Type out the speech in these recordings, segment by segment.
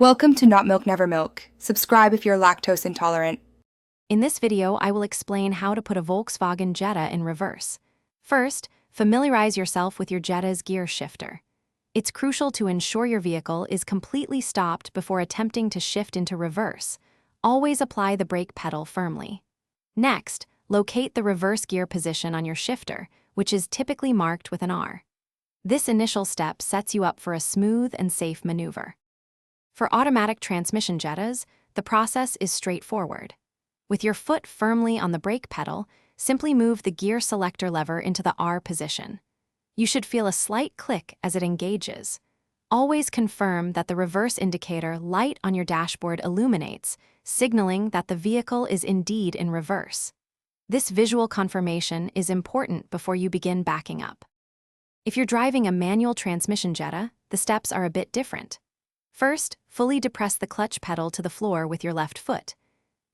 Welcome to Not Milk Never Milk. Subscribe if you're lactose intolerant. In this video, I will explain how to put a Volkswagen Jetta in reverse. First, familiarize yourself with your Jetta's gear shifter. It's crucial to ensure your vehicle is completely stopped before attempting to shift into reverse. Always apply the brake pedal firmly. Next, locate the reverse gear position on your shifter, which is typically marked with an R. This initial step sets you up for a smooth and safe maneuver. For automatic transmission Jettas, the process is straightforward. With your foot firmly on the brake pedal, simply move the gear selector lever into the R position. You should feel a slight click as it engages. Always confirm that the reverse indicator light on your dashboard illuminates, signaling that the vehicle is indeed in reverse. This visual confirmation is important before you begin backing up. If you're driving a manual transmission Jetta, the steps are a bit different. First, fully depress the clutch pedal to the floor with your left foot.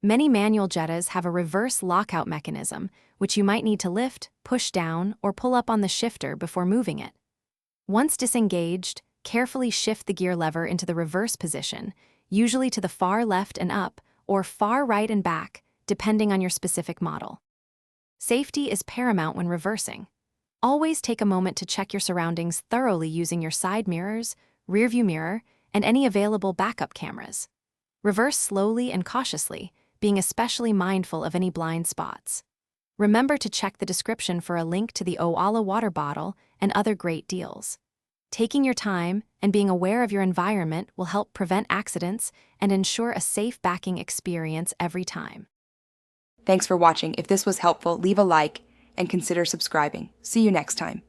Many manual Jettas have a reverse lockout mechanism, which you might need to lift, push down, or pull up on the shifter before moving it. Once disengaged, carefully shift the gear lever into the reverse position, usually to the far left and up, or far right and back, depending on your specific model. Safety is paramount when reversing. Always take a moment to check your surroundings thoroughly using your side mirrors, rearview mirror, and any available backup cameras. Reverse slowly and cautiously, being especially mindful of any blind spots. Remember to check the description for a link to the Owala water bottle and other great deals. Taking your time and being aware of your environment will help prevent accidents and ensure a safe backing experience every time. Thanks for watching. If this was helpful, leave a like and consider subscribing. See you next time.